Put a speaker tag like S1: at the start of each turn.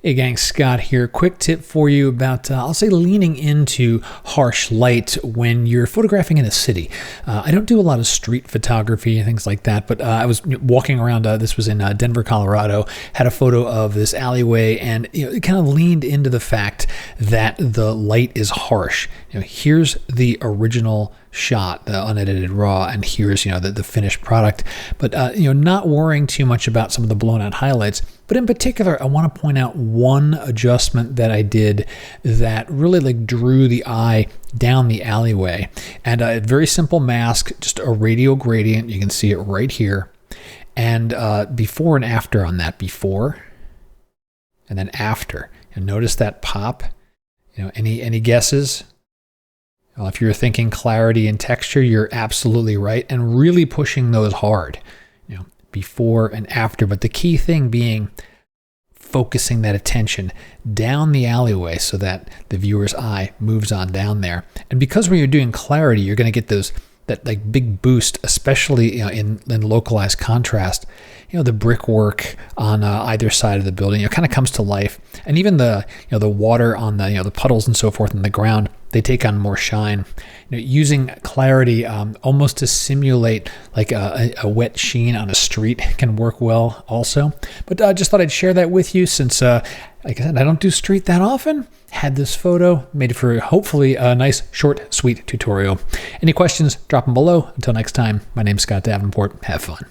S1: Hey gang, Scott here. Quick tip for you about, I'll say, leaning into harsh light when you're photographing in a city. I don't do a lot of street photography and things like that, but I was walking around, this was in Denver, Colorado, had a photo of this alleyway, and it kind of leaned into the fact that the light is harsh. Here's the original shot, the unedited raw, and here's the finished product, but not worrying too much about some of the blown out highlights. But in particular, I want to point out one adjustment that I did that really drew the eye down the alleyway. And a very simple mask, just a radial gradient. You can see it right here. And before and after on that, before and then after. And notice that pop. Any guesses? Well, if you're thinking clarity and texture, you're absolutely right, and really pushing those hard. Before and after, but the key thing being focusing that attention down the alleyway so that the viewer's eye moves on down there. And because when you're doing clarity, you're going to get that big boost, especially in localized contrast. The brickwork on either side of the building, kind of comes to life, and even the water on the puddles and so forth in the ground, they take on more shine. Using clarity almost to simulate like a wet sheen on a street can work well also. But I just thought I'd share that with you since, like I said, I don't do street that often. Had this photo, made it for hopefully a nice, short, sweet tutorial. Any questions, drop them below. Until next time, my name's Scott Davenport. Have fun.